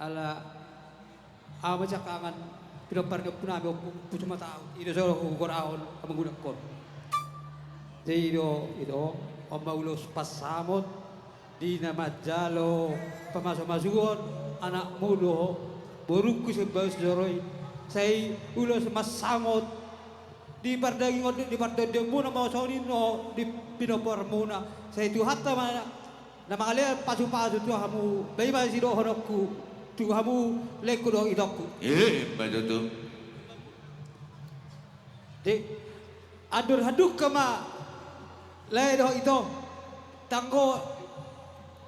ala ama cakangan pinaparga punami puso matao ito sa kukurahon amang gunakon jadi ito ang maulos pasamot di na madjalo pamasok-masugon anak mudo buruk ko sa bas joroy say ulos masamot di pardaging di pardaging muna mau sonin no di pinapar muna say tuhatta mana na mangalir pasu-pasu tu hamu bayi masih do honokku tu hamu lekku do idokku betul tu di adur haduk kama lay do ito tanggo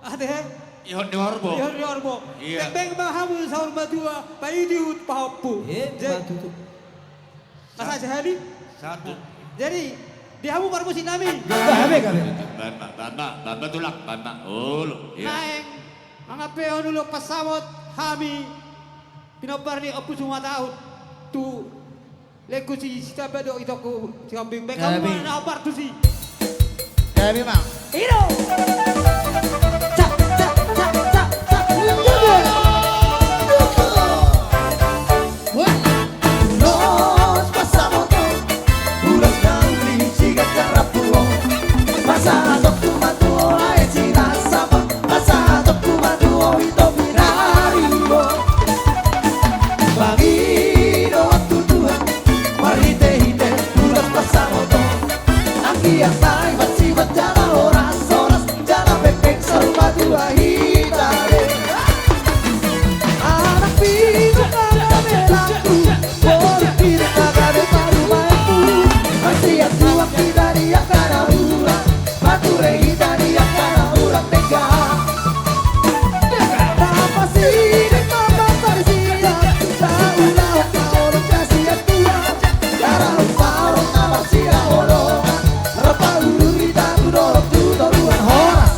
ade ihon di warbo ihon di warbo iya beng beng hamu saur madua bayi diut pahapu masa sehari satu jadi di hamu parmusin nami bamba tulak bamba naeng mga peon ulo pasamot hami pinapar ni opus mga tao tu leku si sitabado ito ko si kambing beng kamu mana naapar tu si Gabi mang Iro cak cak cak cak cak Nos pasamos puros gangli sigat karapuo pasado kumatuo ay sinasama pasado kumatuo ito pinarimo Pangino at tutuhan marite-hite puros pasamos ang iyang tayo sibat jala oras jala pekek saruma dua hitare anak pintu kagabelaku por kiri kagabe paru maiku masih aku waktu dari yang kana ulang mature dari yang kana ulang tega apa sih mama tersia saulah kau kasih aku cara paro nama sia olo rapa ulu ita tudor tudoruan horas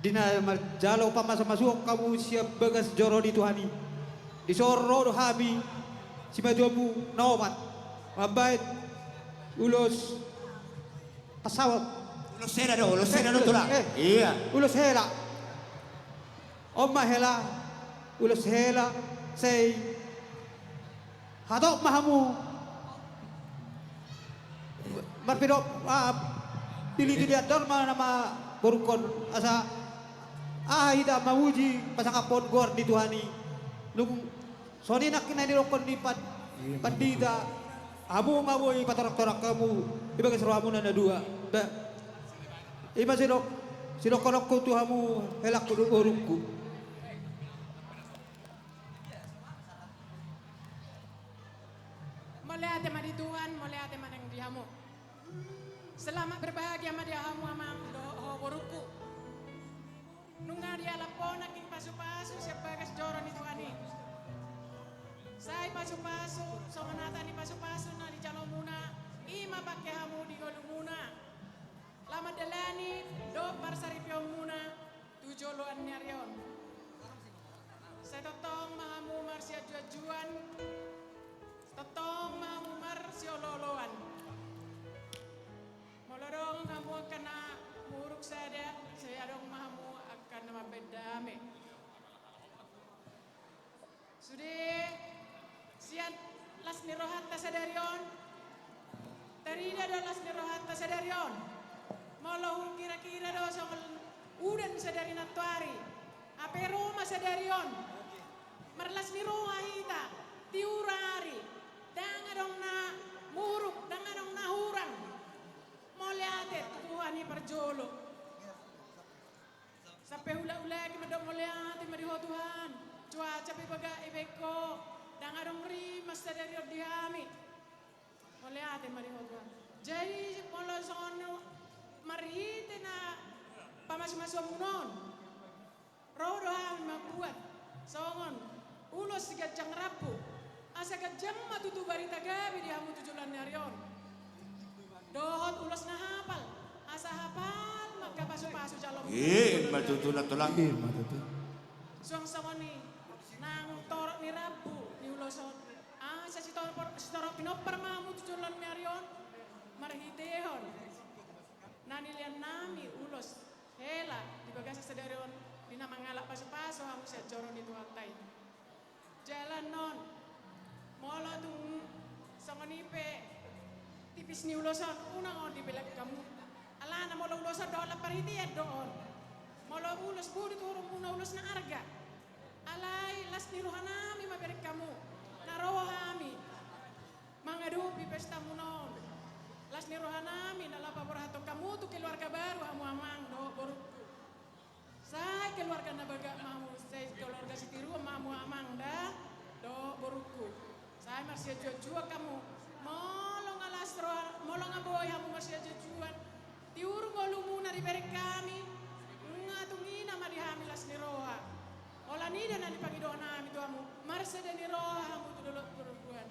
Dina marjalo pamasok-masuk kamu siap bagas joro di Tuhani. Di soro do habi si maduamu naomat. Mabait ulos pasawat. ulos seda do tulak iya Ulos hela. Oma hela. Ulos hela say hadok mahamu. Marpidok pilih-pilih dharma nama borukon asa hita mawuji pasangapon gor di Tuhani nung soni nak kinai dirokon di pandita Amo mau ipatarak-tarak kamu. Iba kasiro amo na dua. Ba. Iba sino korok ko tu hamu helak ko urukku. Mole ate madi Tuhan, mole ate manang dihamu. Selamat berbahagia madi hamu amang do hoboruku. Nunga dia lapona king pasu-pasu siapa kas joron itu ani. Sai pasu-pasu, somanata ni pasu-pasu na di calon muna. Ima pakai hamu di golong muna. Lama delani do parsari piong muna. Tujoloan nyarion. Saya totong mahamu marsia jujuan. Totong mahamu marsio loloan. Molorong hamu kena muruk saya dong mahamu akan nama bedame. Sudah sian las nirohat tasadarion. Tarida do las nirohat tasadarion. Molo kira-kira do soal udan sadari natuari. Apero masadarion. Marlas niroha hita tiurari. Dangadong na muruk, dangadong na hurang. Moleate Tuhan ni perjolo. Sampai hula-hula kita dok moleate mariho Tuhan. Cuaca pibaga ibeko. Dangadong rimas sadari diami. Moleate mariho Tuhan. Jadi molo sono marhite na pamas-maswa munon. Rodo ham mabuat. Songon ulos sigat jang rapu. Asa gajang matutu barita gabi di hamu 7 narion. Dohot ulos na hapal. Asa hapal magkapaso-paso calong. Matutulak tulang. Suang songon ni nang torok ni rapu ni uloson. Sa si torok pinopar mamu 7 narion. Marhitehon. Nanilian nami ulos hela di bagasa sadarion dina mangalak paso-paso hamu siya joron itu hatay. Jalan non molo tung sangonipe tipis ni ulosan unang on di belak kamu alana molo ulosan do la paritian doon molo ulos budi turun muna ulos na arga alay las ni rohanami maberik kamu narohami mangadupi pesta munon las ni rohanami nalapa borato kamu tu keluarga baru amu amang do boru saya keluarga nabaga mamu saya keluarga sitiru mamu amang da do boruku saya masih jujur kamu molong alastro molong aboy kamu masih jujuan tiurung golumuna di berek kami ngatungina madi hamilas ni roha ola ni dan di pagi doa nami tuamu marse dan ni roha kamu tu dulu perempuan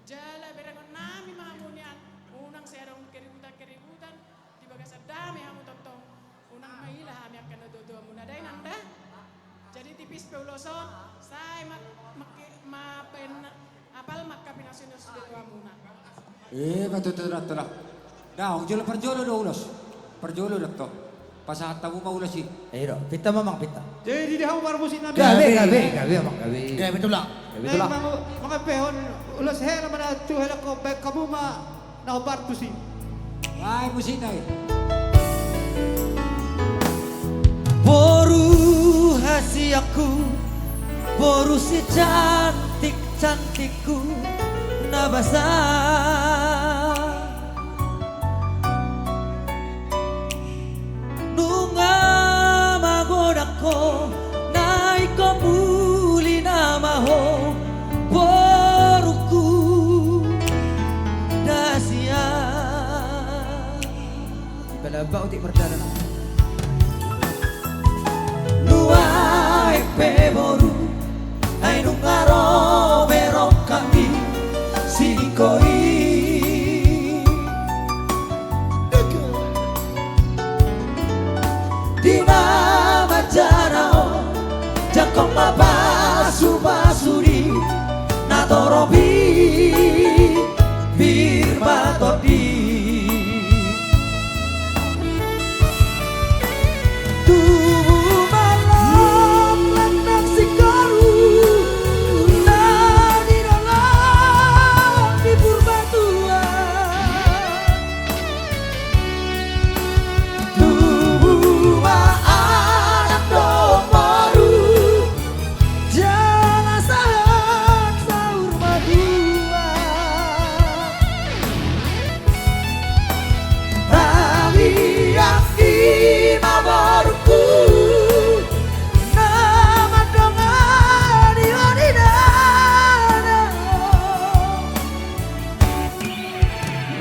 jala berengon nami mamunian unang saya dong keributan di bagasa dami kamu totong unang mailah kami akan dodo muna dai nanda jadi tipis peuloson saya mapen apal magkapinasin sudah tua muna. Matutulak tulak. Nah, jolo perjolo do ulos. Perjolo dak to. Pasahat tamu mau ulos sih. Ayo, pita mamang pita. Jadi di hamu marmusin namin. Gabi mamang gabi. Gabi tulak. Nay mga pehon ulas hera mana tu hela ko baik kamu ma na obartu si. Ay musinay. Boru hasiaku, boru si cantikku nabasa. Nunga magodako naik muli namaho boruku dasia. Balaba utik perjalanan. Nuai peboru ay nungaro berok kami sinikoi di nama jarao jakong mabasu basuri natorobi birbatodi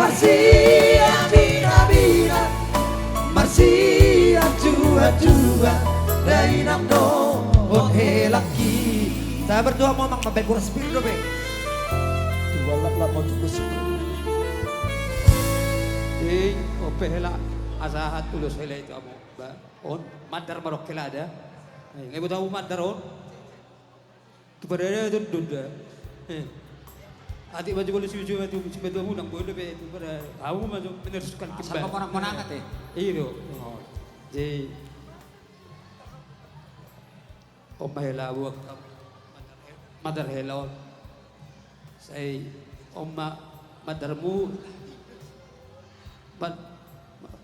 Marsia bina bina, Marsia jua jua, dainam no helaki. Saya berdoa mau mak mabek kuras biru be. Dua lap mau tunggu sebelum. Di opehela asahat tulus hela itu amo ba on madar marok kelada. Ngai tahu madar on. Kepada itu duda. Adik baju bolu suju baju baju munang bolu be itu pada aku maju meneruskan Asal kembali. orang-orang ya. Iyo. Jadi Om hela buat madar hela. Saya Oma madarmu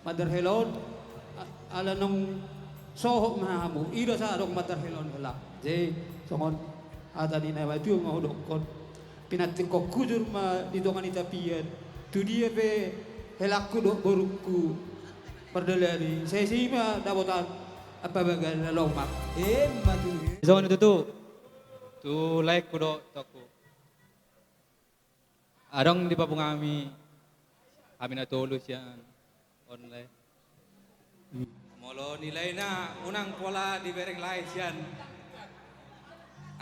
madar helon ala nung sohok mahamu ida sa adong madar helon hela. Jadi songon ada di nama itu ngahudok kon pinating ko kujur ma didongan itapian tu dia be helaku dok boruku perdalari saya sima dapotan apa bagal lomak Matu. Zon itu tu like kudo toko. Adong di papung kami na tulus yan online. Molo nilai na unang pola di bereng lain yan.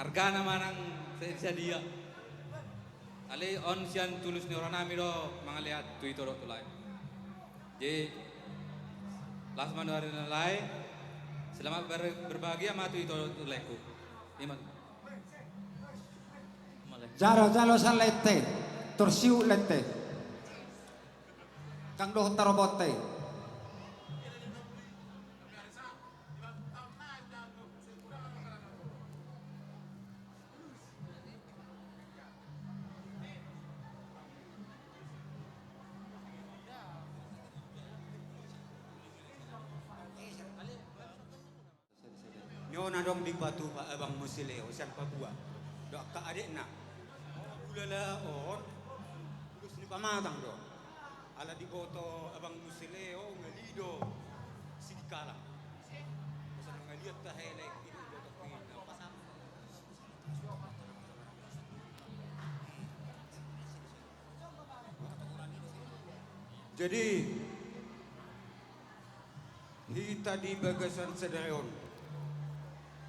Harga naman ang sa dia. Ali on siyan tulus ni orang nami do mga lihat tu itu do tulay. Jadi last man hari nilai selamat berbahagia matu itu tulaiku. Iman. Jalo sa lete, torsiu lete. Kang doh tarobote. Nyo na dong di batu pa abang musileo sian Papua. Dok ka adik na. Ulala on. Terus ni pamatang do. Ala di boto abang musileo ngalido sikala. Masa ngaliat ta helek itu boto pin pasang. Jadi kita di bagasan sedayon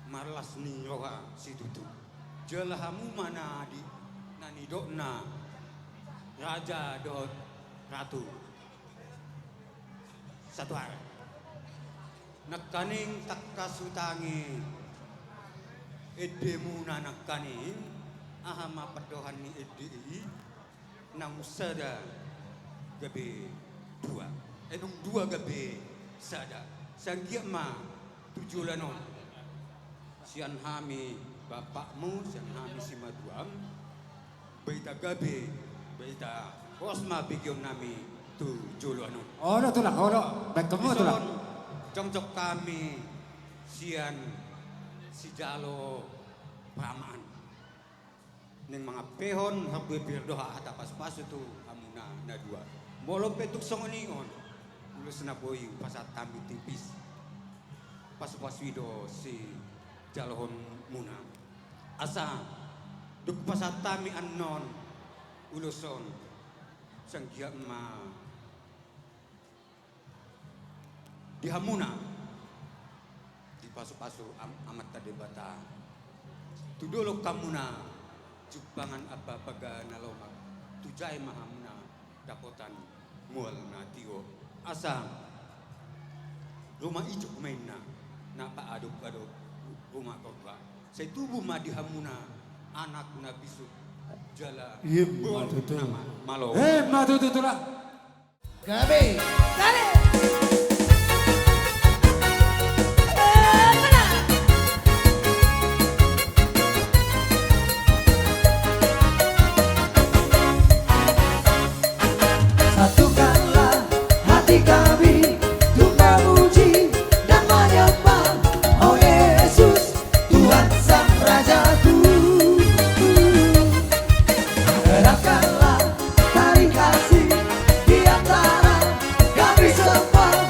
malas ni roha situ tu. Jelahamu mana di nani dokna raja dot ratu. Satu hari. Nakaning takasutangi edemu na nakaning ahama padohan ni edi nang sada gabe dua. Enung dua gabe sada. Sanggia ma tujulanon. Sian hami bapakmu, sian hami si maduam, baita gabe, baita kosma bigyom nami tu juluanon. Oh, no tulak, oh no, baik kamu tulak. Congcok kami sian si jalo pramaan. Neng mga pehon habwe pirdoha hatapas pasu tu amuna na dua. Molo petuk songonion, ulus na boy pasat kami tipis. Pasu-pasuido si jalohon muna asa duk pasatami annon uluson sanggia ma dihamuna di pasu-pasu amat tadi bata tudolo kamuna jupangan apa baga nalomak tujai mahamuna dapotan mual na tio asa rumah ijo mainna na paaduk-aduk rumah korba. Saya tubuh madi hamuna anak nabi su jala. Nama malo. Matu tulak. Gabe. Dale. Satukanlah hati kami untuk memuji dan menyembah Oh Yesus Tuhan Sang Rajaku. Eratkanlah tali kasih di antara kami semua.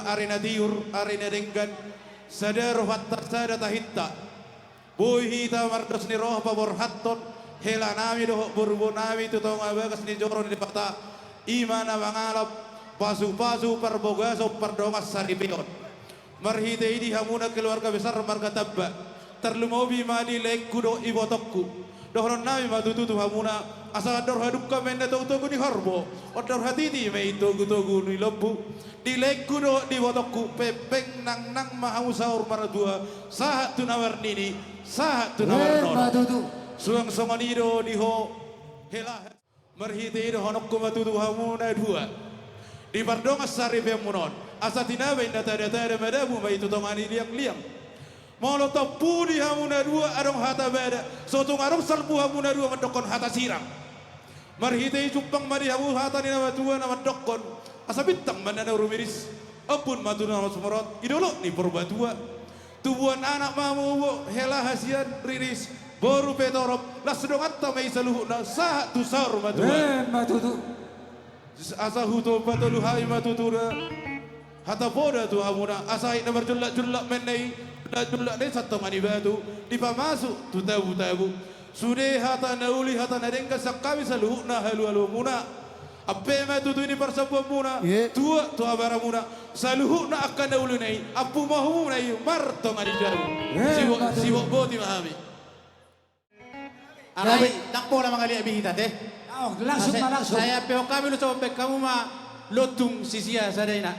dua arena diur arena denggan sadar fatta sada tahitta boy hita mardos ni roh pabor hatton hela nami doh burbu nami tutong abagas ni joro ni pata imana mangalap pasu-pasu perbogaso perdongas saripion marhite ini hamuna keluarga besar marga tabba terlumobi madi lek kudo ibotokku dohron nami matutu hamuna asa dor hadukka menda tau ni harbo odor hatiti me togu ni lebu di lek kudo di botokku pepeng nang mahamu saur maradua sahat tunawar nini sahat tunawar non Matutu. suang somanido di ho hela marhite ido honokku matutu hamuna dua di pardongas sarif yang munon asa tinabe data madabu mai tutongani liang molotov pudi hamuna dua adong hata beda sotung arong salpu hamuna dua mendokon hata sirang marhite cupang mari hamu hata ni nama dua nama dokon asa bintang mandana rumiris apun matuna sumorot idolo ni perbatua tubuhan anak mamu hela hasian riris boru petorop las sedong atta mai saluhna sahat tu saur matua Matutu. asa huto patolu hai matutura hata boda tu hamuna asa ina berjulak menai da julak ne satto mani batu di pamasuk tu tabu sude hata nauli hata nadengka sakami saluhna halu muna ape matutu ini persabuan muna tua tu abara muna saluhna akan nauli nai apu mahu nai marto mani jaru siwok boti mahami Arai, tak pola mangali abihita teh. Langsung langsung. Saya peho kami lu coba kamu mah lotung sisia sadaina.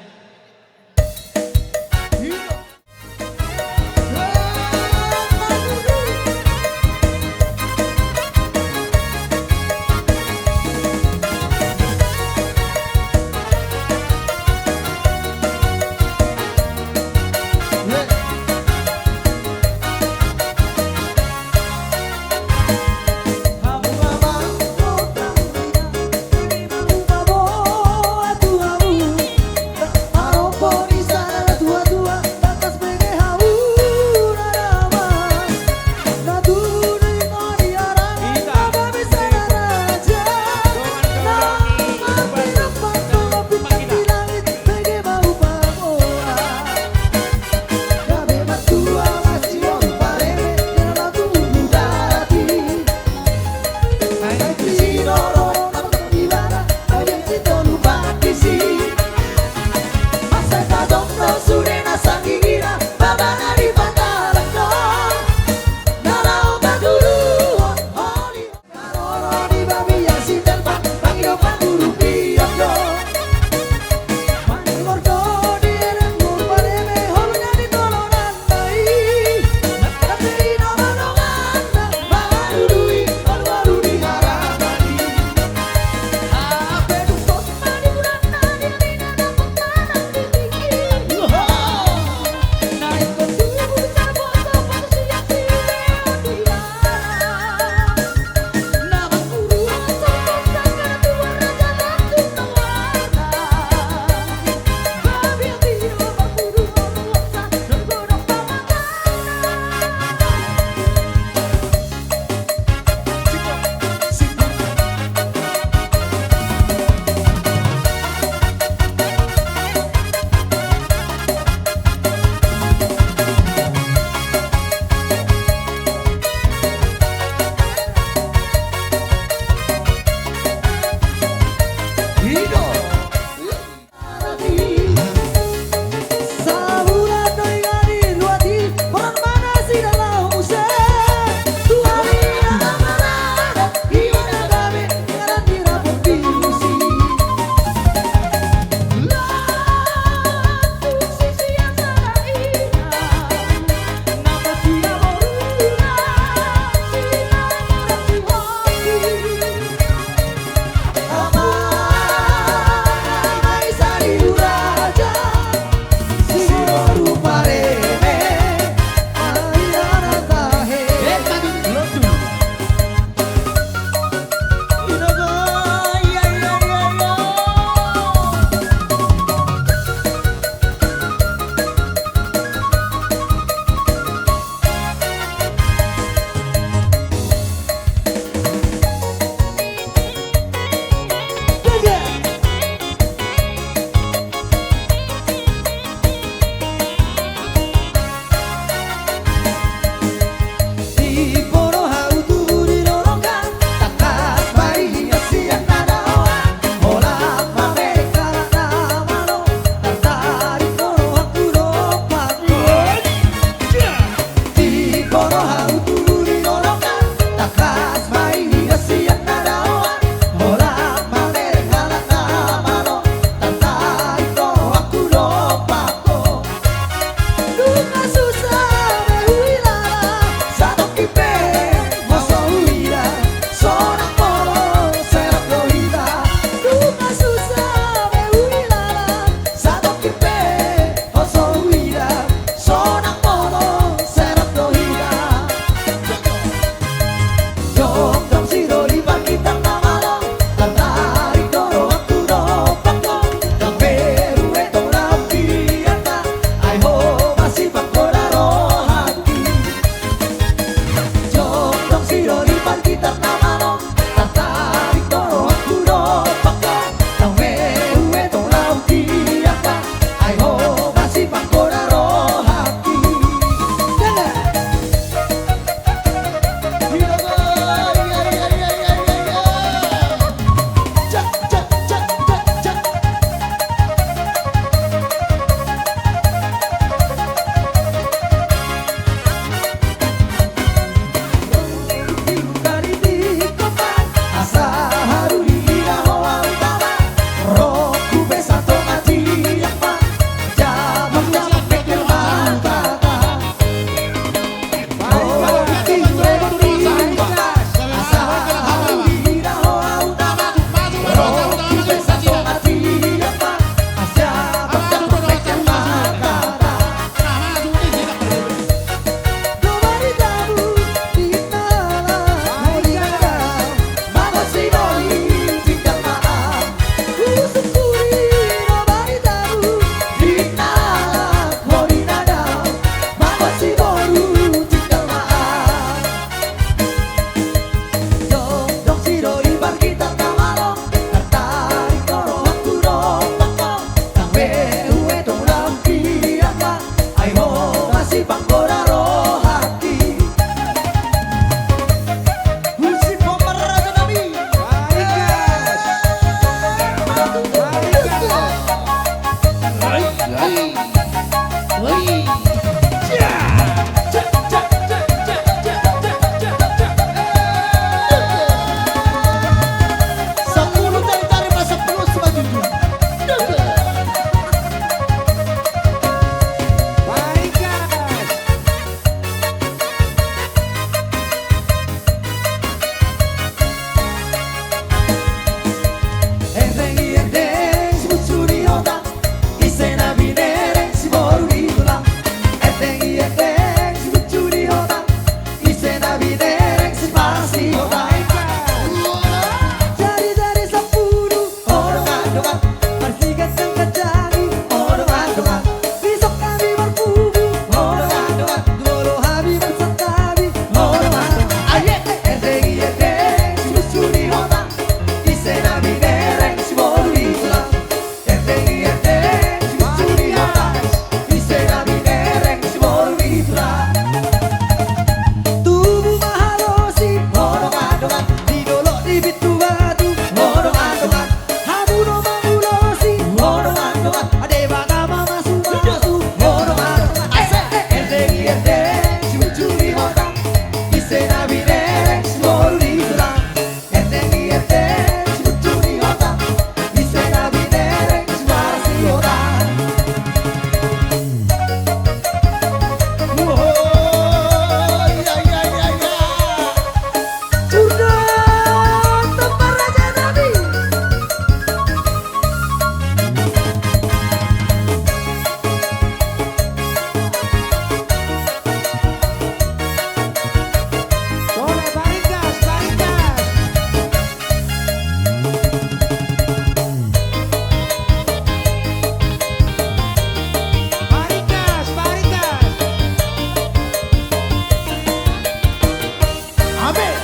Amin.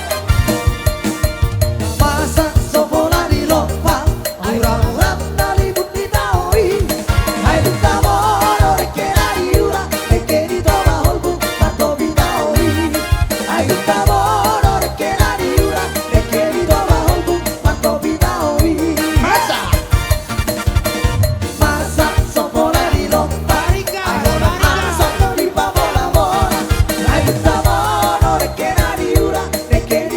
Masa sopola di lopa, urang-urang nalibut di taui. Hai di tamono reke nari ura, reke di toma holbu pato bitaui. Hai di tamono reke nari ura, reke di toma holbu pato bitaui. Masa sopola di lopa, allora masa no di pavola vola. Hai di tamono reke nari ura, reke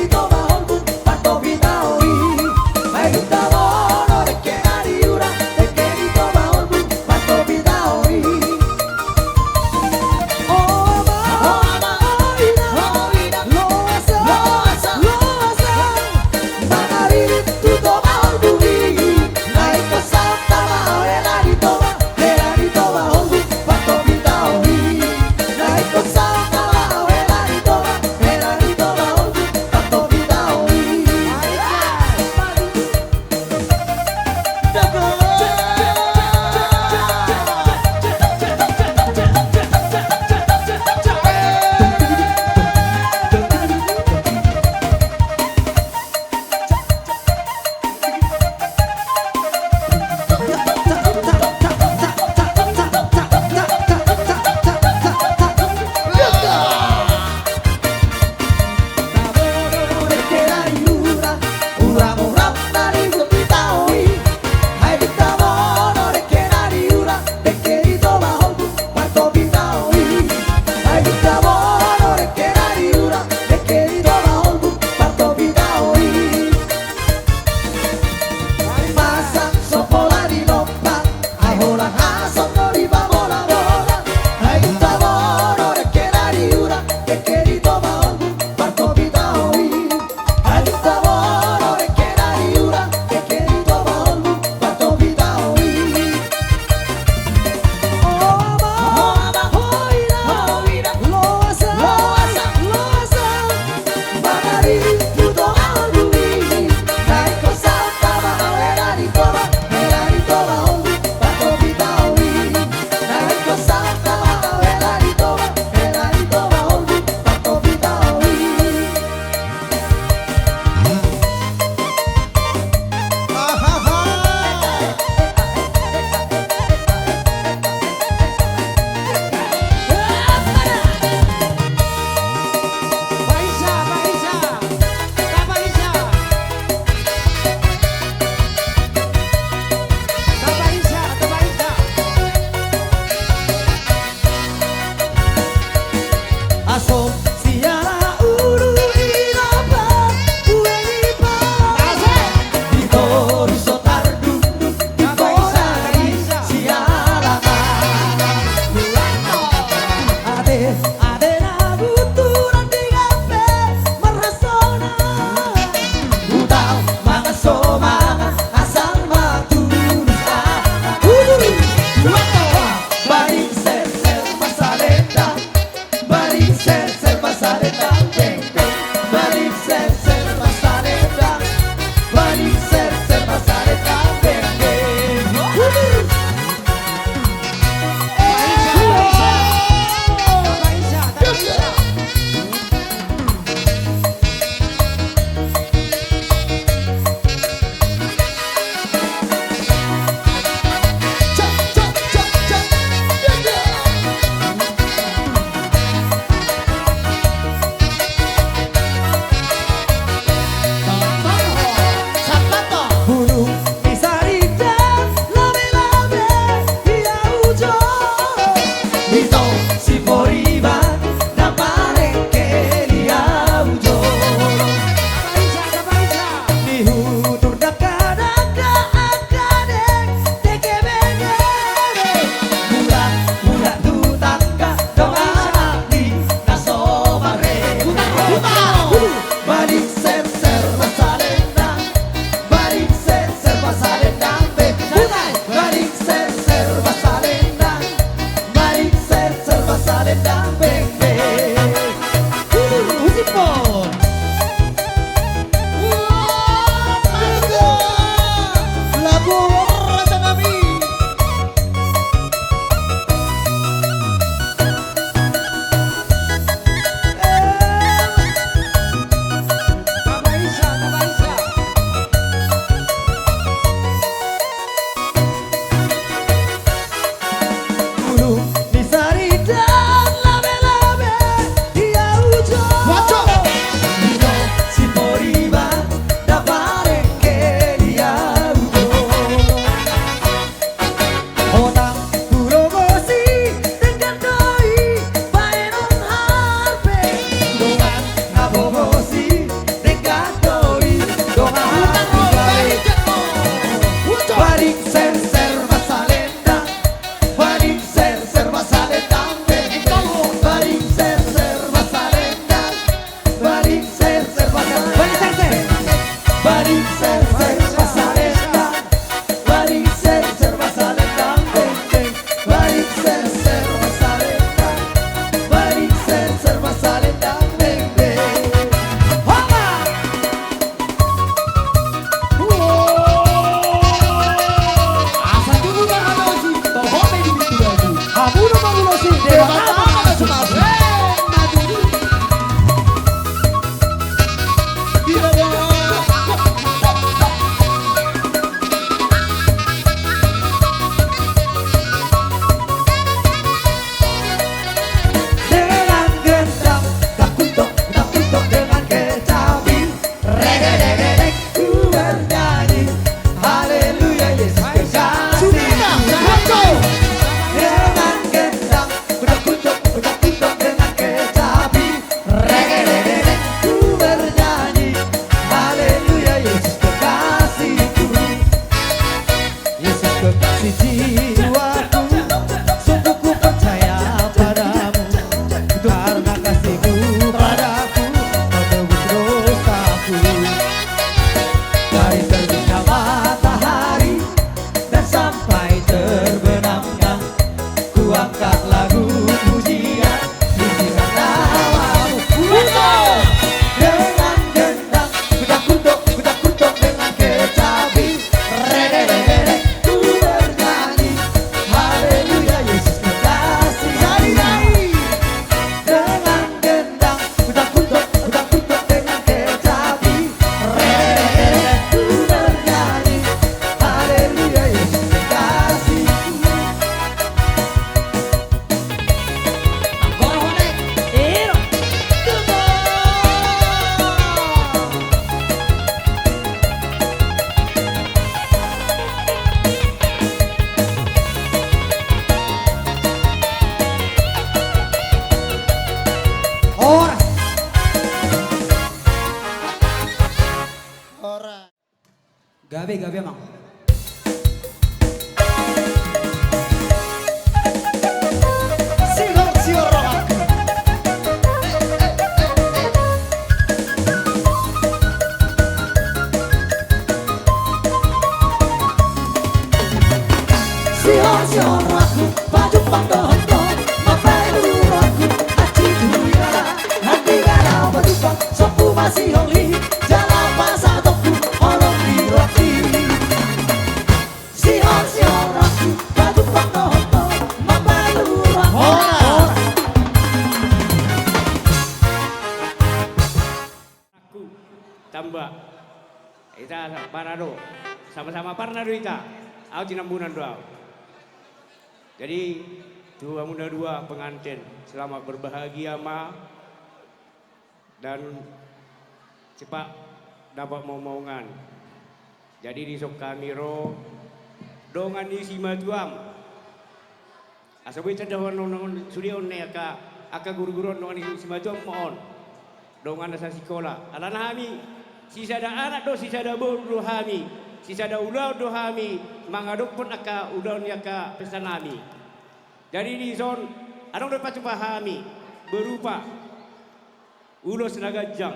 Gabe emang. Silenzio rock. Silenzio rock. Baju pantohonto. Mapelu rock. Aci dunia. Hati gara baju pang. Sopu masih holi. Jalan pasar toku. Orang di roti. Silenzio rock. Baju pantohonto. Mapelu rock. Aku tambah kita parado sama-sama parnado kita aku tinambunan doa. Jadi dua muda dua pengantin selamat berbahagia ma dan cepat dapat momongan. Jadi di sok kamiro dongan di simatuam. Asabi tadawan non sudion ne aka guru-guru dongan di simatuam mohon. Dongan asa sekolah. Alana hami sisa ada anak do sisa ada buru hami. Sisa ada ulau do hami. Mangaduk pun aka ulau ni aka pesan hami. Jadi di zon adong dapat coba hami berupa ulo senaga jang.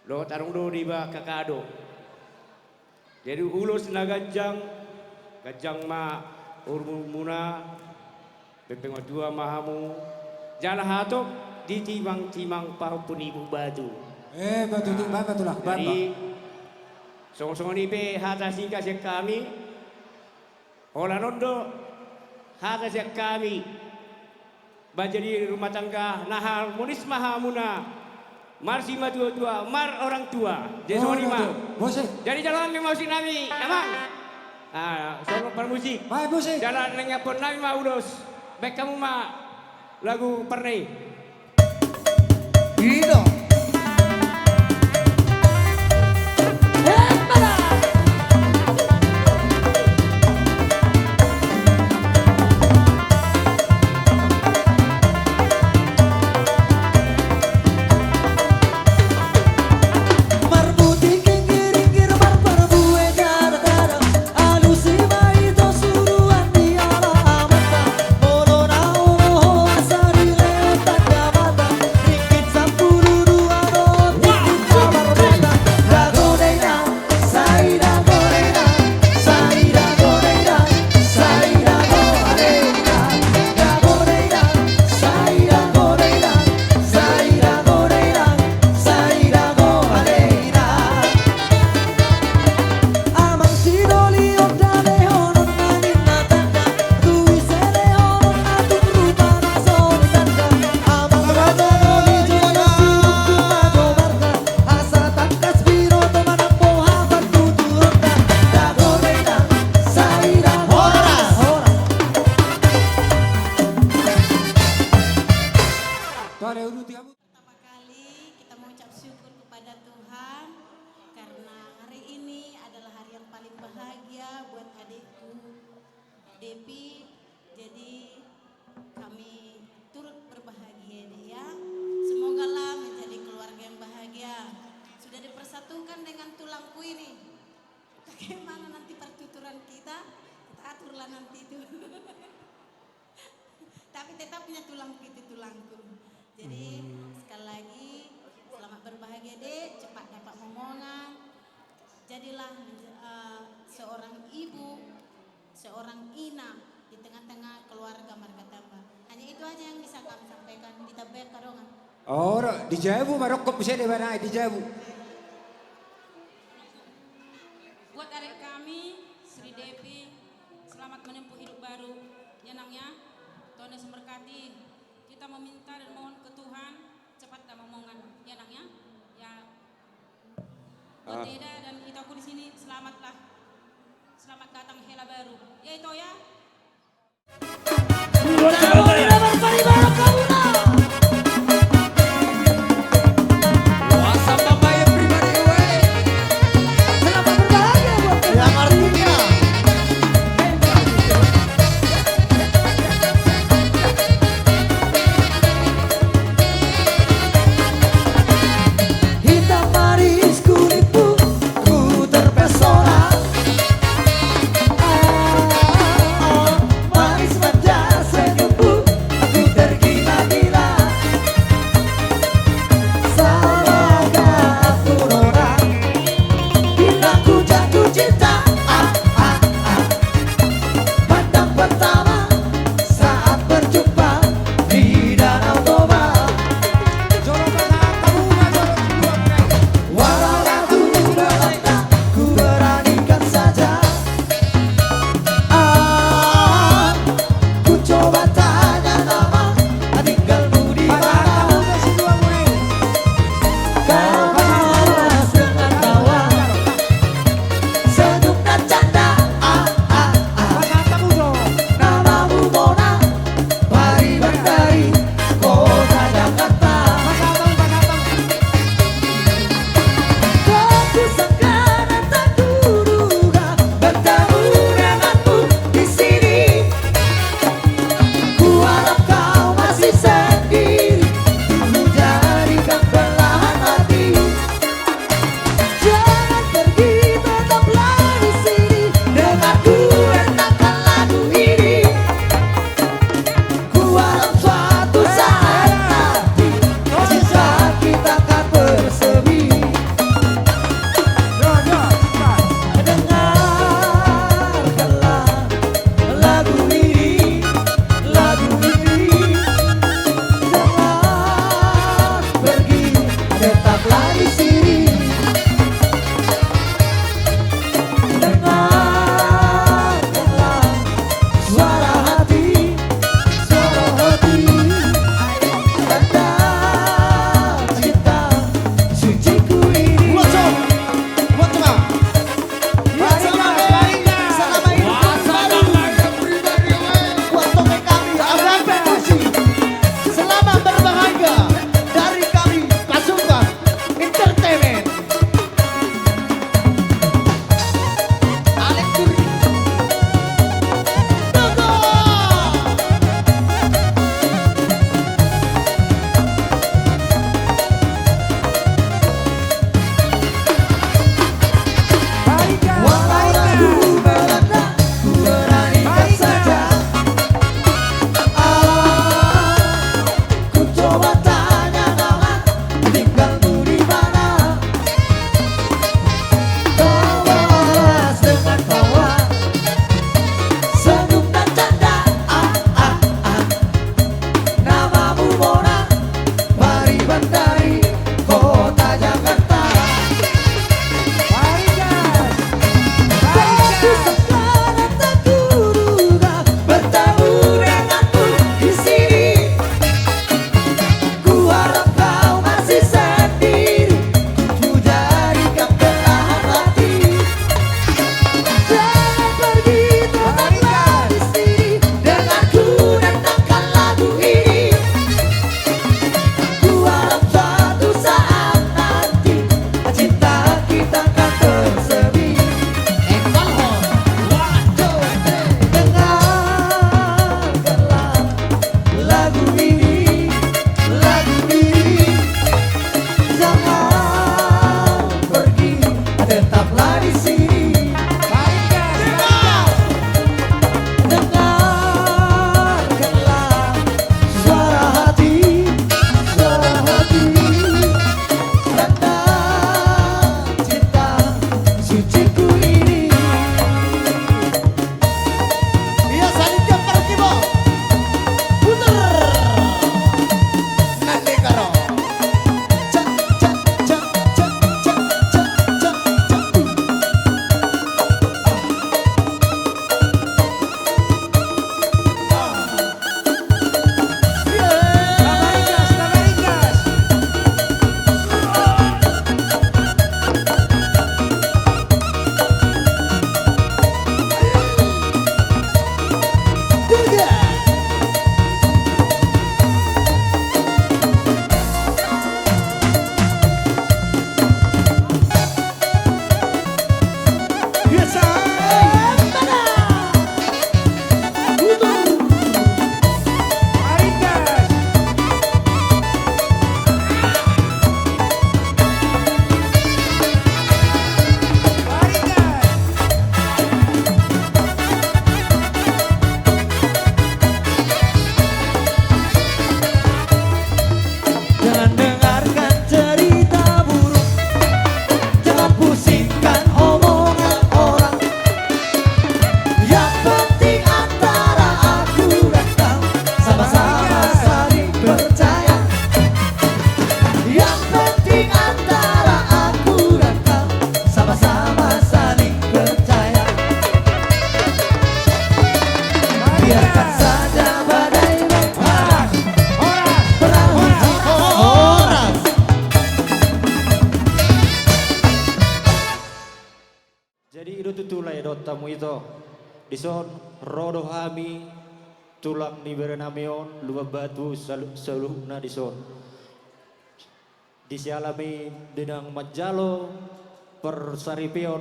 Lo tarung do di ba kakado. Jadi ulo senaga jang gajang ma urmuna bepengo dua mahamu jala hatok di timang-timang pahupun ibu batu. Batu timbang betul lah. Jadi song-song ni pe hata singka siak kami. Ola nondo hata siak kami. Bajadi rumah tangga nah harmonis mahamuna. Mar sima tua-tua, mar orang tua. Jadi lima. Musik. Jadi jalan lima musik nami, emang. Solo per musik. Baik musik. Jalan nanya pun nami ma ulos. Baik kamu ma lagu pernah. Gino. Pertama kali kita mengucap syukur kepada Tuhan karena hari ini adalah hari yang paling bahagia buat adikku Depi. Jadi kami turut berbahagia dia. Semogalah menjadi keluarga yang bahagia. Sudah dipersatukan dengan tulangku ini. Bagaimana nanti pertuturan kita aturlah nanti itu. Tapi tetap punya tulang itu tulangku. Jadi sekali lagi selamat berbahagia dek, cepat dapat momongan. Jadilah seorang ibu, seorang ina di tengah-tengah keluarga marga tambah. Hanya itu aja yang bisa kami sampaikan di tabek kadongan. Oh, di Jabu marokop bisa di mana di Jabu. Buat adik kami, Sri Devi, selamat menempuh hidup baru. Ya nangnya, Tuhan Yesus memberkati. Kita meminta dan mohon ke Tuhan, cepat dan momongan. Ya nangnya, ya. Buat Eda dan itu aku di sini, selamatlah. Selamat datang Hela baru. Ya itu ya. Hitam manis kulitmu, ku terpesona. tetaplah di sini. Dengarkanlah suara hati, tanda cinta suciku ini. Selamat berbahagia dari kami pasukan entertainment. Alex Duri. Walau ragu melanda, ku beranikan saja. Ku coba tanya nama, tinggalmu di mana? Kau balas dengan tawa, senyum dan canda. Namamu Mona, Mari Bandari, kota Jakarta. Tapi sekarang tak kuduga bertemu denganmu di sini. Ku harap kau masih sendiri, ku jadikan belahan hati. Jangan pergi, tetaplah di sini denganku, dengarkan lagu ini. Ku harap suatu saat nanti cinta kita akan bersemi. Dengarkanlah lagu ini, jangan pergi, tetaplah di sini. Dengarkanlah suara hati, tanda cinta suciku ini. Iya, saling pergi bo, puter nanti karo. Cak cak cak cak cak cak cak cak. Jangan dengarkan cerita buruk, jangan pusingkan omongan orang. Yang penting antara aku dan kau sama-sama saling percaya. Yang penting antara aku dan kau sama-sama saling percaya. Biarkan saja badai menghalang, perahu orang. Jadi itu tutulai dotamu itu dison rodo hami tulang ni berenamion lupa batu seluruhna dison disialami dinang majalo persaripion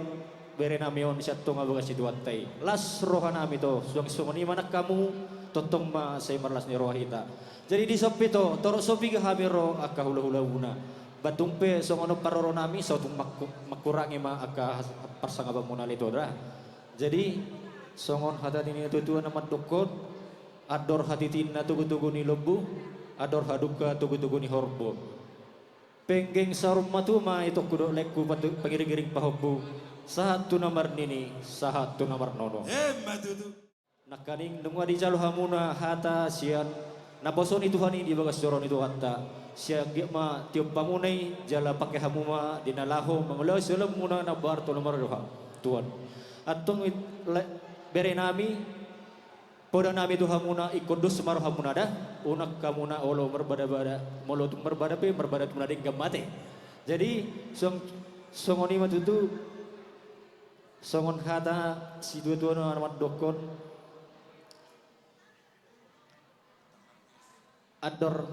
berenamion satu ngabaga situantai las rohanami to suang mana kamu totong ma saya marlas ni rohita. Jadi di sopi to toro sopi ke hamiro akka hula-hula una batumpe songono paroro nami sautung makurangi ma akka parsangaba munal itu dah. Jadi songon hata ini tuan nama dokon ador hati tina tugu-tugu ni lebu ador haduka tugu-tugu ni horbo penggeng sarum matuma itu kudo lekku pengiring-giring pahobu satu nomor nini satu nomor nono nakaning nungwa di jalo hamuna hata sian naboson itu hani di bagas joron itu hatta siang dia ma tiup pamunai jala pakai hamuma dinalaho mangalo sulam muna na barto nomor doha tuan atong bere nami poda nami tuha muna ikudus maroh hamuna dah unak kamuna olo merbada-bada molo tung merbada pe merbada muna ding gamate jadi songoni matutu songon kata si dua-dua no amat dokon ador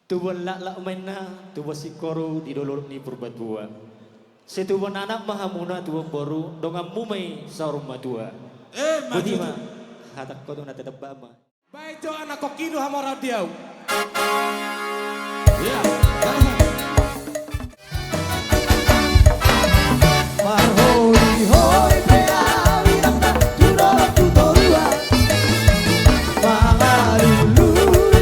tubuh lak maina tubuh si koru di dolor ni perbatua setubuh anak mahamuna tubuh boru dongam mumai sarum matua maju mah hatak ko na tetap bama baik jo anak kokino hamara diau ya Marhoi hoi pea wirang tudor tudorua mangalulu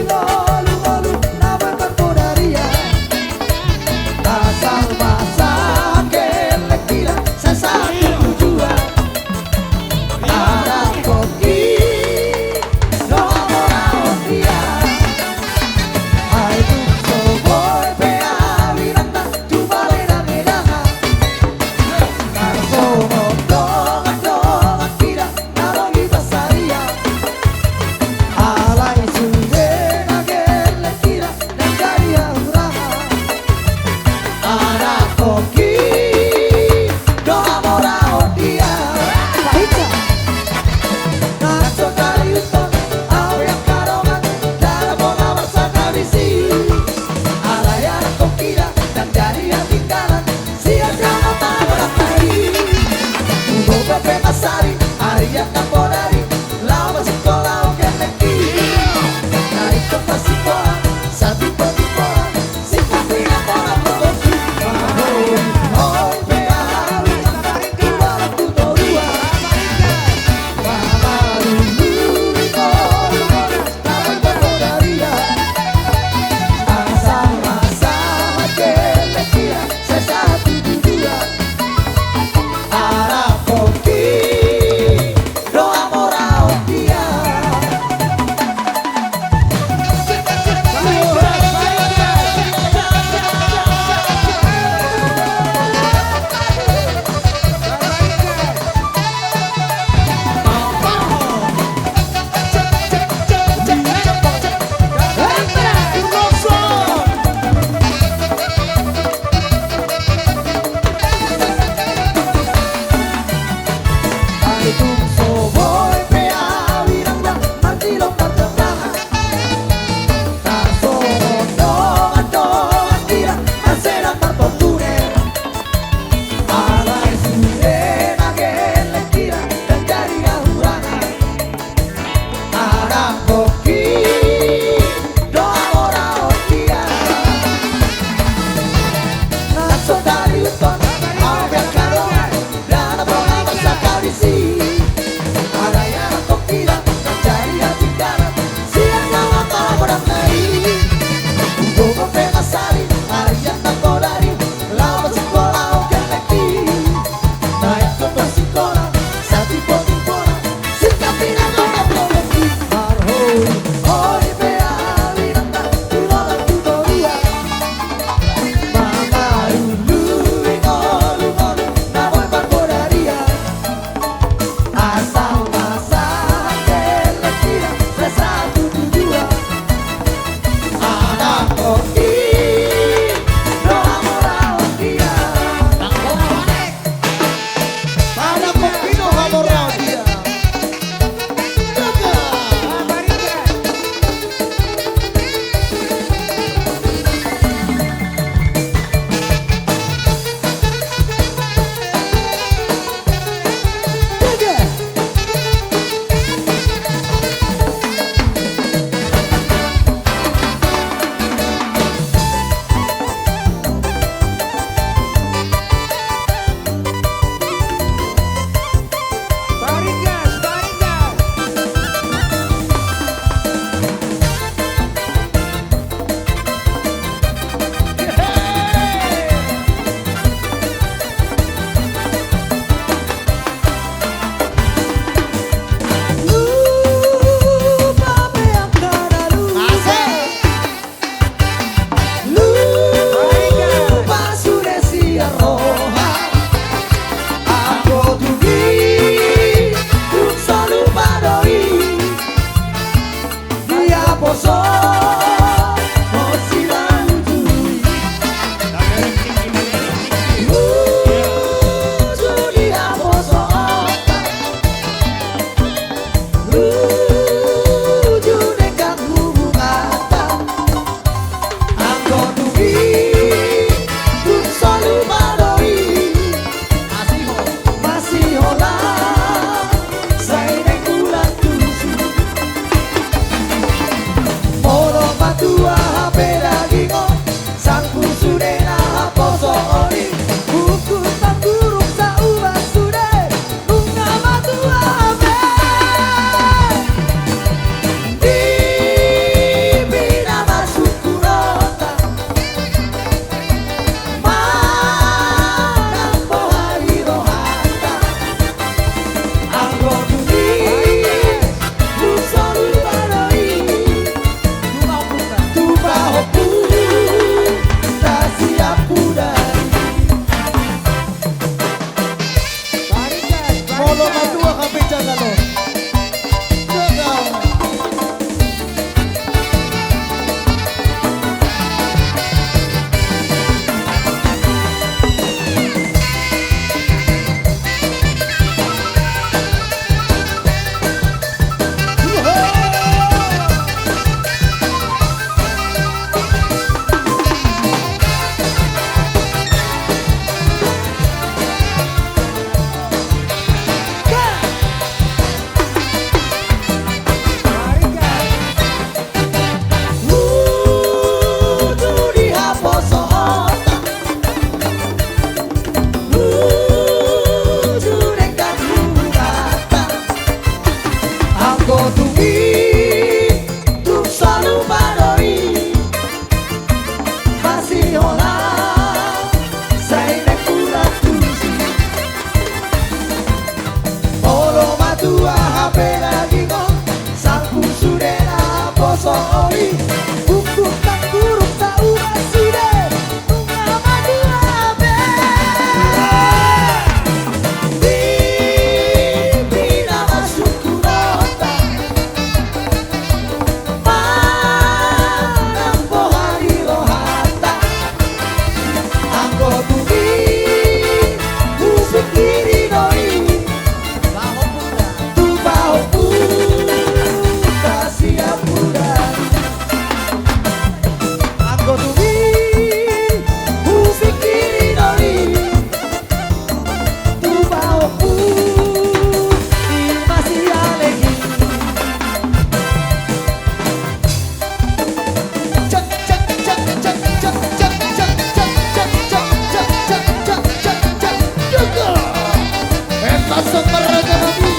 ngolu ngolu nama korporaria asal masak kelekila sesatu tujuan ada koki nomor dia nori Buku tak kurung tak ubah sudah Bunga madu abe Bina masuk kurota Manang pohari rohata Anggo bumi Musik kiri nori Baho puda Tu baho puda Siap puda Anggo bumi Musik kiri nori Tu baho puda Masih alegi Cek cek cek cek cek cek cek cek cek cek cek cek cek cek cek juga Eta semerga nabi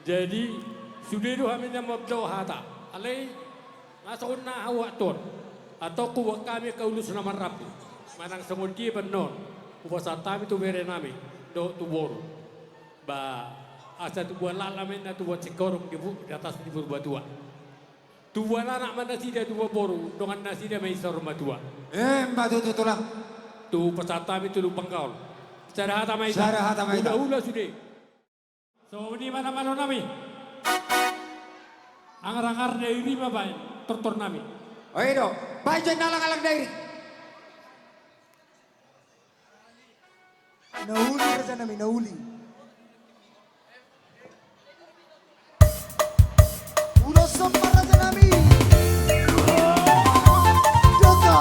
Jadi sudah itu hamilnya mabdau hata. Alai nasaun na hawa ton atau kuwa kami kaulus nama rapi. Manang semudi benon. Upasatami tu bere nami do tu boru. Ba asa tu buat lalamen na tu buat sekorong di atas di berbatua. Tu buat anak mana sih dia tu buat boru dengan nasi dia mai sor matua. Batu tu tulang. Tu pasatami tu lupang kaul. Cara hata mai. Cara hata mai. Udah sudah. So di mana-mana nami. Angar-angar dari bapak tortor nami. Oh itu, baca nalang-alang dari. Nauli raja nami nauli Ulo sopa raja nami Doka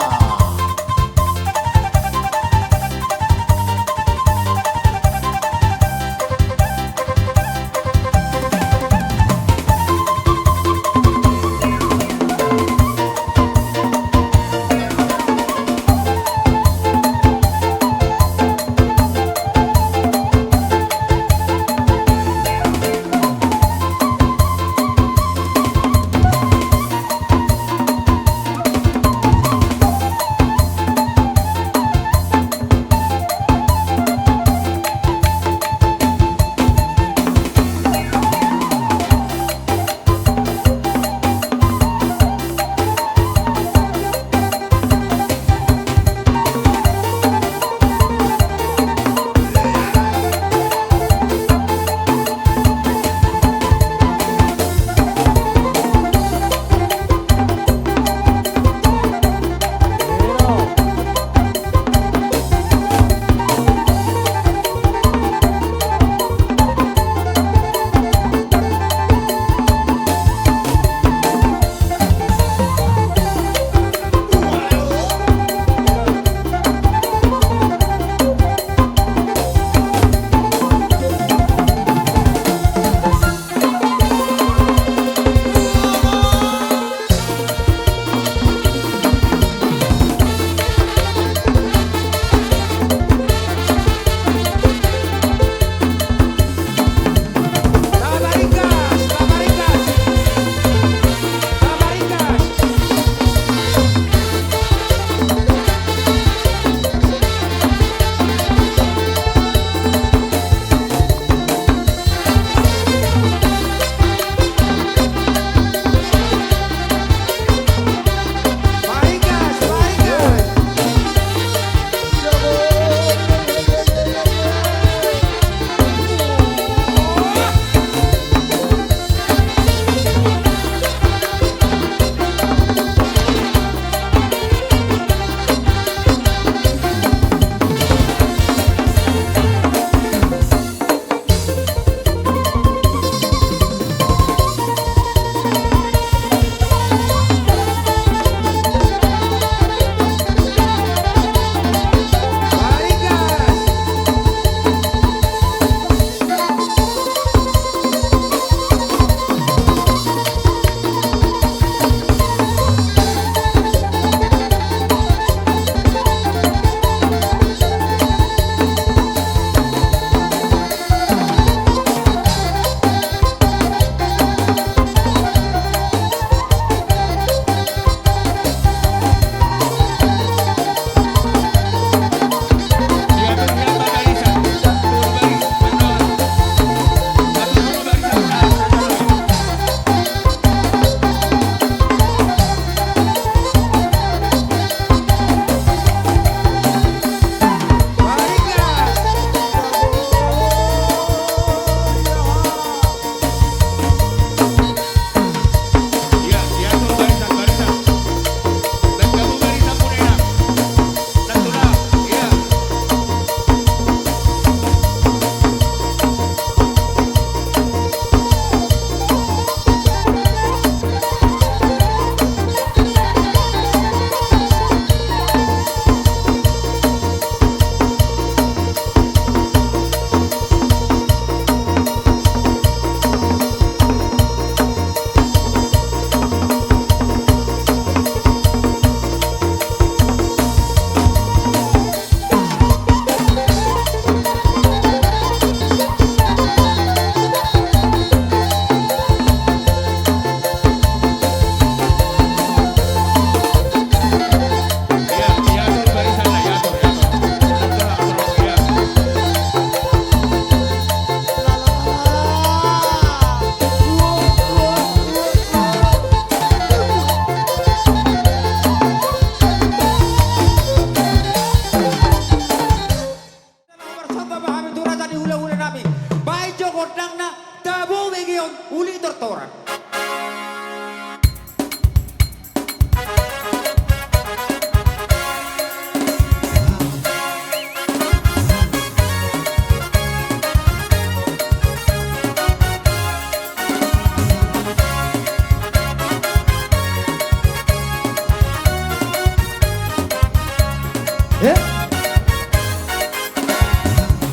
tutura tadi hula-hula nami. Baik jokot nang na tabu megion uli tortoran.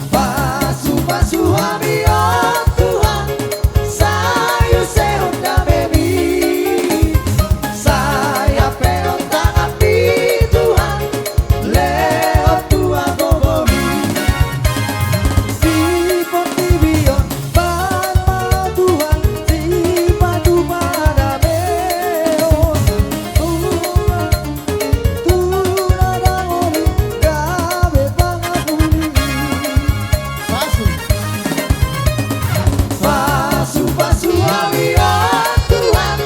Pasu-pasu ami oh Tuhan, sayu seon da baby. Saya peon tangan di Tuhan, leo tua gogobi. Si pontibion pan Tuhan, si padu pada beon. Tura da gobi, gabe pangapuli. Pasu-pasu ami oh Tuhan,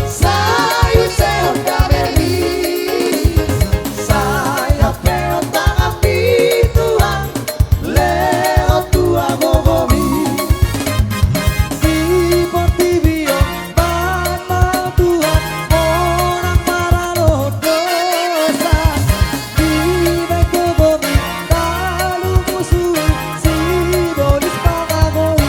sayu seon da baby. Saya peon tangan di Tuhan, leo tua gogobi. Si pontibion pan Tuhan, orang para lo dosa. Di baik gogobi, lalu musuh si bolis pangagoi.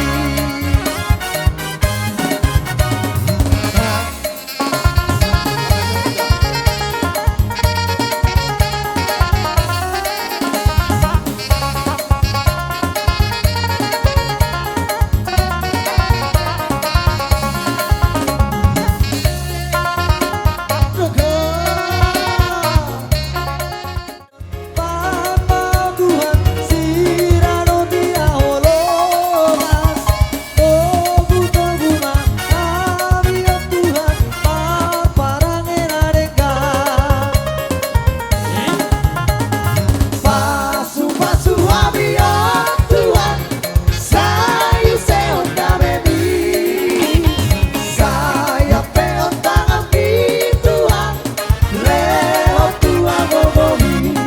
Papa Tuhan, sirano dia hologas. Oh buta bunga, kami ya Tuhan, paparangin adeka. Pasu-pasu ami ya Tuhan, sayu seon da baby. Saya peon tangan di Tuhan, leo tua gogobi.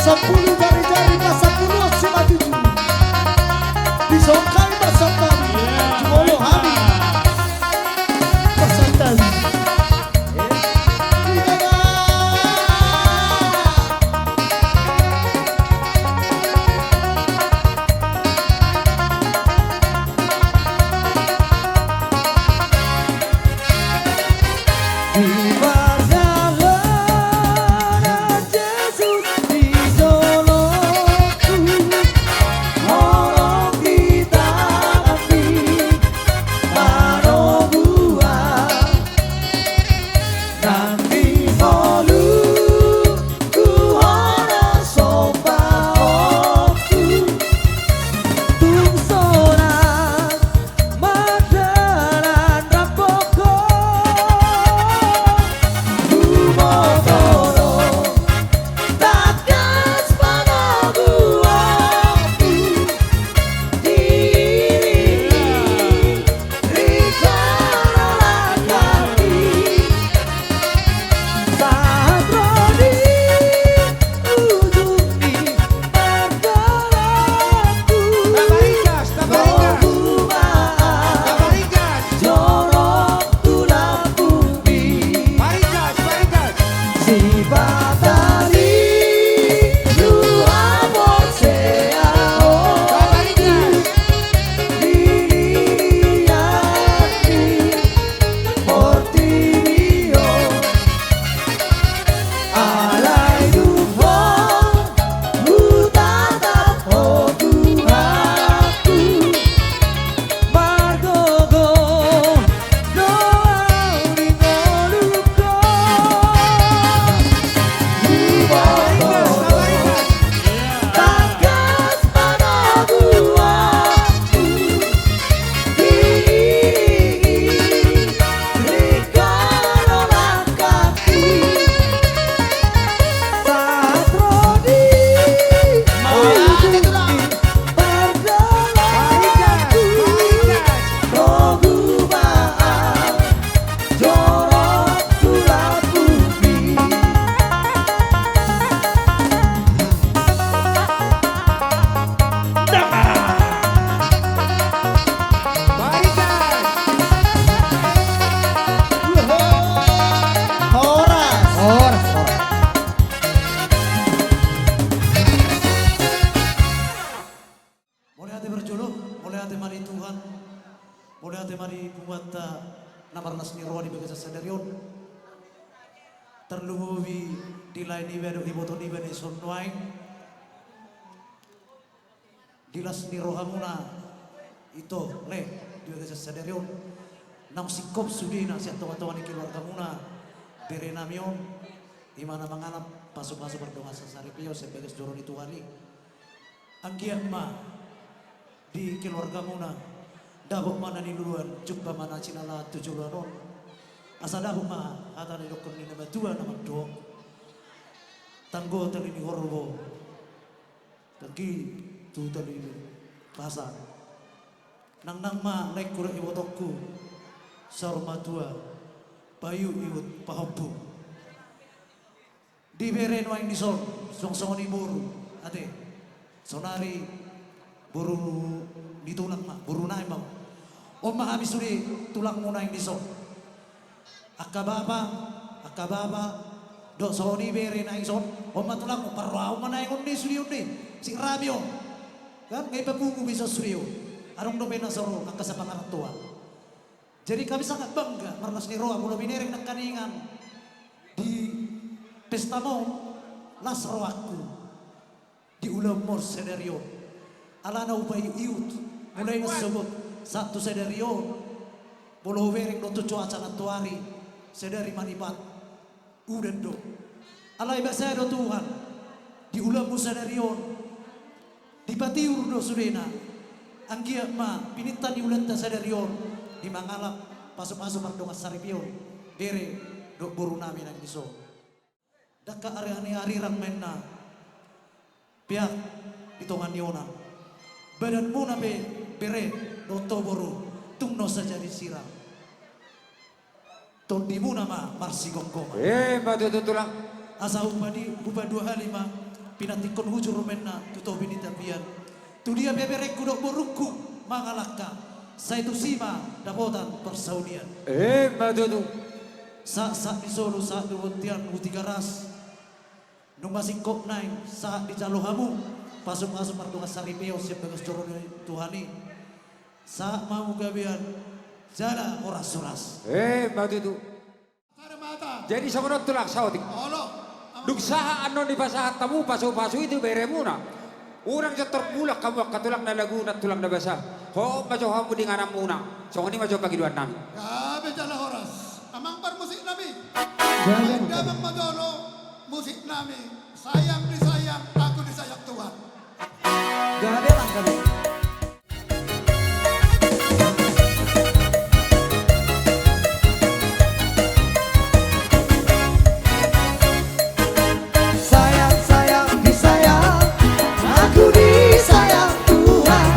Sepuluh jari-jari masa puluh cuma 7. Disongkai bersangkali Jumolo Hami bersangkali. Di perjalanan Yesus di tolongku, tolong kita api, pano buah, nanti molu, ku hana sopa oku, tung soran, madaran rapoko. parnas ni roa di bagasa sadarion terlumubi di lain ni bedo iboto di bani sonwain dilas ni roha muna ito le di bagasa sadarion nang sikop sudina siya tawa-tawa ni keluarga muna bere namion di mana menganap pasuk-pasuk berdoa sa saripio sebagai joro ni Tuhani ang giat ma di keluarga muna dahok mana ni duluan jumpa mana cinala tujulanon asa dahok ma hata ni dokon ni nama tua nama dok tanggo tali ni horbo pergi tu tali pasar nang ma naik kura iwotokku sarma tua bayu iwot pahobu di beren waing di sol song ni buru ate sonari buru ditulang mah buru naik mau om mah habis suri tulang muna yang disok akababa dok soni beri naik son om mah tulang parau mana yang undi suri undi si rabio kan ngai papungu bisa suri arong do pena soro angka sa pangarap tua jadi kami sangat bangga marnas ni roa mulo binereng nak kaningan di pesta mo las roaku di ulam mor sederio ala na upay iut mulai nasabot satu sederio bolo wering do cuaca natuari sedari manipat udan do ala ibasa do Tuhan di ulam mo sederio di patiur do sudena anggia ma pinitan di ulan ta sederio di mangalap pasuk-pasuk pardongas saripio bere do buru nami nang iso daka ari arirang menna pihak hitungan niona badan muna be bere doto boru tungno saja disiram tondi muna ma marsi gongkoma batu tulang asa upa 25 pinatikon hujur menna tuto binita pian tu dia bebere kudok boruku mangalaka saya itu sima dapotan persaudian batu tu saat di Solo saat di Wontian Utigaras nung masingkop nain saat di Jalohamu pasuk-pasuk pardongas saripeo siap bagas joro ni Tuhani saat mau gabian jala oras-oras batu tu jadi samanot tulak sautik duk saha anon di pasahat tamu pasu-pasu itu bere muna urang sa terpulak kamu katulak na lagu na tulang na basa ho maso hamu di nganam muna so ini maso pagiduan nami gabi jala oras amang par musik nami Jangan. damang madolo musik nami sayang disayang aku disayang Tuhan gabe lang gabe Sayang, sayang, disayang, aku disayang Tuhan.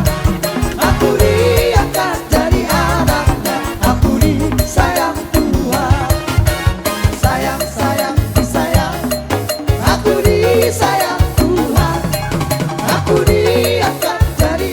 Aku diangkat jadi anaknya, aku disayang Tuhan. Sayang, sayang, disayang, aku disayang Tuhan. Aku diangkat jadi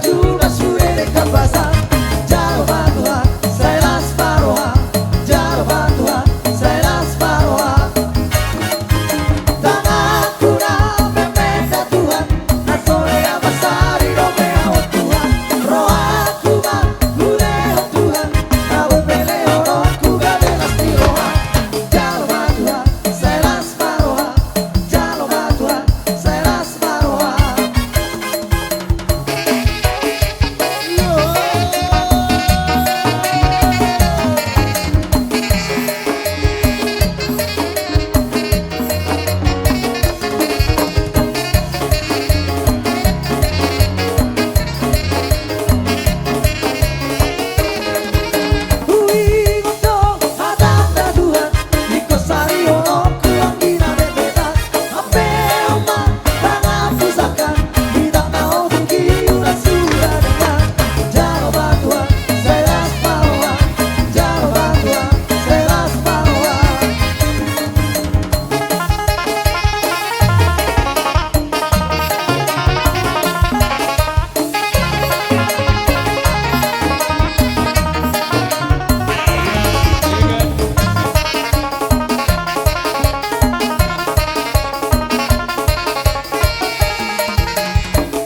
juga sudah dekat pasang. Jalo bantuan, saya las paroha. Jalo bantuan, saya las paroha. Tanganku na memenda Tuhan, na solea basari romeo Tuhan. Rohaku ma luleo Tuhan, na bebeleo rohaku gabelas di roha. Jalo bantuan, saya las paroha. Jalo bantuan, saya las paroha.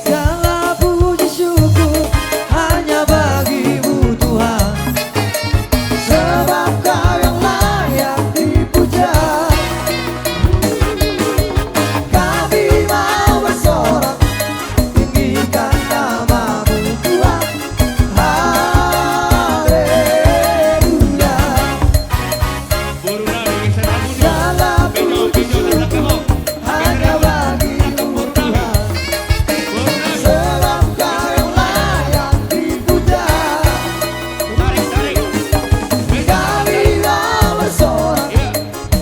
Segala puji syukur hanya bagimu Tuhan, sebab Kau yang layak dipuja. Kami mau bersorak tinggikan namamu Tuhan. Haleluya. Segala puji syukur hanya bagimu Tuhan, sebab Kau yang layak dipuja. Kami mau bersorak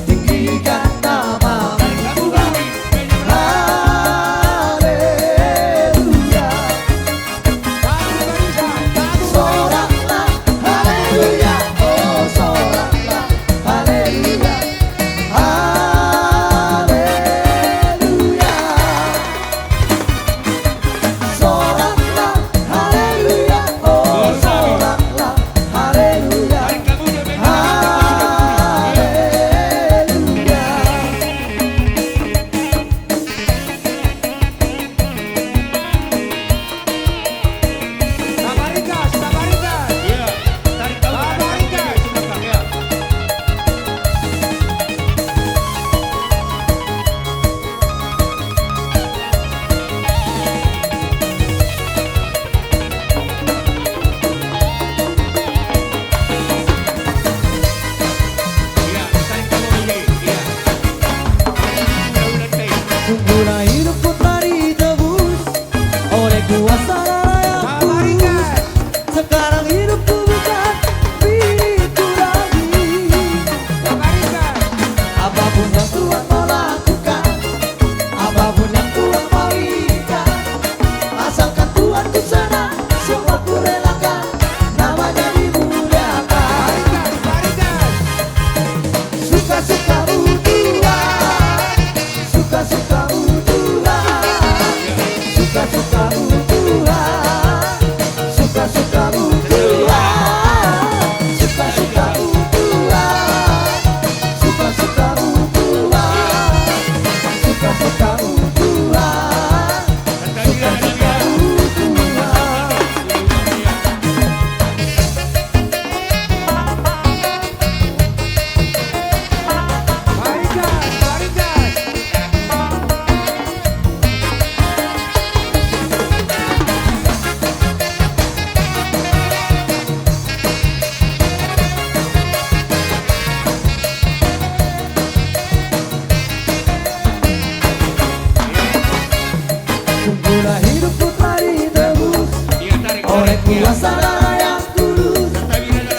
tinggikan namamu Tuhan. Haleluya. Soraklah haleluya, oh soraklah haleluya. Haleluya. Soraklah haleluya, oh soraklah haleluya. Sabarikas, sabarikas. Iya. Sabarikas. Sungguhlah hidupku telah ditebus oleh kuasa darah yang tulus. Sekarang hidupku bukan milikku lagi. Apapun yang Tuhan mau lakukan, apapun yang Tuhan mau izinkan, asalkan Tuhan ku senang, semua ku relakan, namanya dimuliakan. Suka-sukamu Tuhan, suka-sukamu Tuhan, suka-sukamu Tuhan, suka-sukamu Tuhan, suka-sukamu Tuhan, suka-sukamu Tuhan, suka-sukamu Tuhan, suka-sukamu Sungguhlah hidupku telah ditebus oleh kuasa darah yang tulus.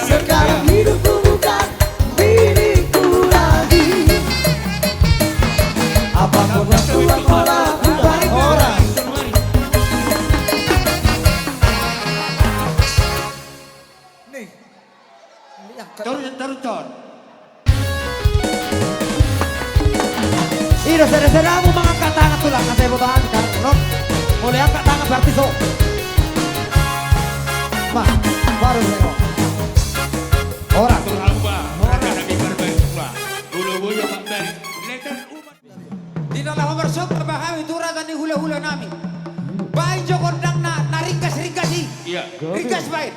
Sekarang hidupku bukan milikku lagi. Apapun yang Tuhan mau lakukan, orang nih. Turun. Iro sedang mengangkat tangan tulang, saya mau tahan. Mulai angkat tangan berarti so. Lasma baru Leo orang Tidak lah bersok terbahawi turah tadi hula-hula nami. Baik jokor dang na ringkas sih. Iya. Ringkas baik.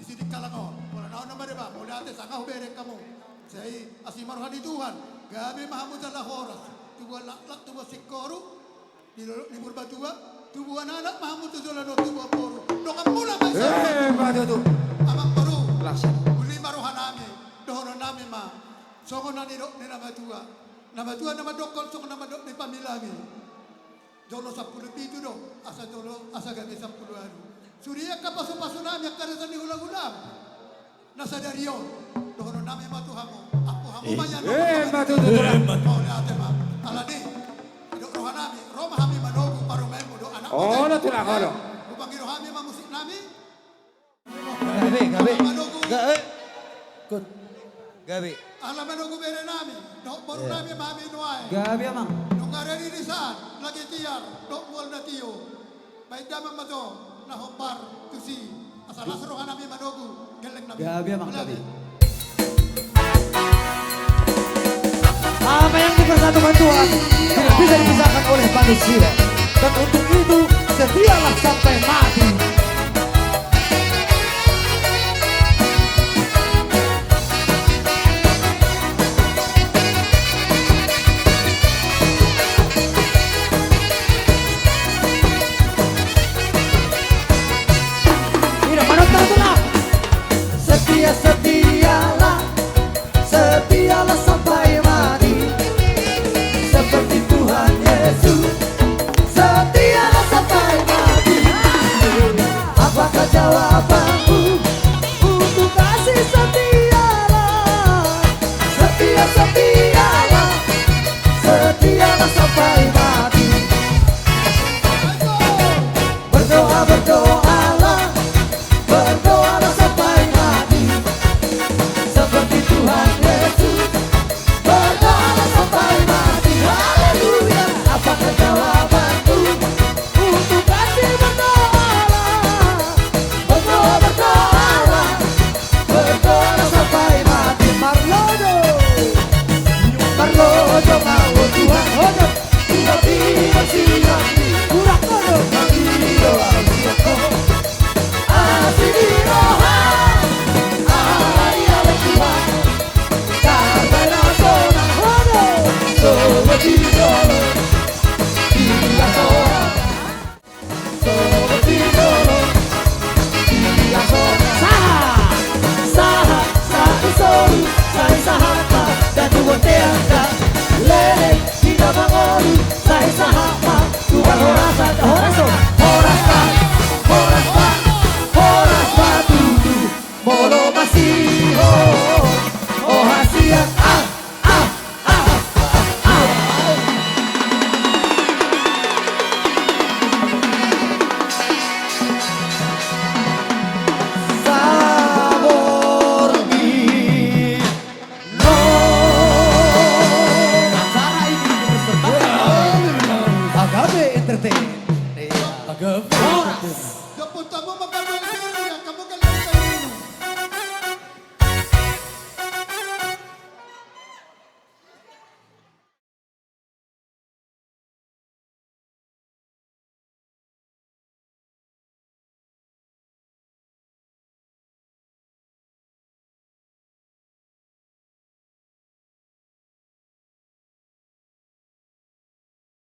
Sidi kalangon. Wala naman ba? Mula ate, saka huberek ka mo. Say, asimaruhan ni Tuhan. Gabi mahamud sa lahoras. Tubuhan laklak, tubuhan sikoro. Libur batua. Tubuhan anak, mahamud sa lano, tubuhan poro. Dokan mula ba isa? Matutu. Amang paru. Laksan. Uli maruhan namin. Dohono namin ma. Soko na niro ni namatua. Namatua na madokol, soko na madok ni pamilami. Jolo 10 pito do. Asa jolo, asa gabi 10 ano. Surya ka paso-paso namin, karatan ni ulang-ulang. Nasa dariyon. Dohono namin matuhan mo. Ako hamo mayan. Matutu. Oh, ni ate ma. Aladi. Rohan namin. Roma kami manogo parumay mo do. Anak mo. Oh, natulang ano. Upang girohami mamusik namin. Gabi. Manogo. Kut. Gabi. Alam manogo bere namin. Dok baru namin mami nuay. Gabi amang. Nung ararilisan, lagi tiyar, dokwal na tiyo. May damang mato, na hopar, tusi. Asalas rohan namin manogo, galing namin. Gabi amang Wala gabi. din. Apa yang dipersatukan Tuhan tidak bisa dipisahkan oleh manusia. Dan untuk itu setialah sampai mati. Setia-setialah, setialah sampai mati. Seperti Tuhan Yesus, setialah sampai mati. Apakah jawabanmu untuk kasih setialah? Setia-setialah, setialah sampai mati. Berdoa, berdoalah, berdoalah sampai mati. Seperti Tuhan Yesus, berdoalah sampai mati. Haleluya. Apakah jawabanku untuk kasih? Berdoalah, berdoa, berdoalah, berdoalah sampai mati. Marlodo, Marlodo mau Tuhan hodo. Tiba-tiba siang kurang hodo. Kami doa siapa? Asih di rohan. Molo masih oh hasiat sabor di no. Acara ini dipersembahkan Agabe Entertain. Agabe. Kepunta mo magkano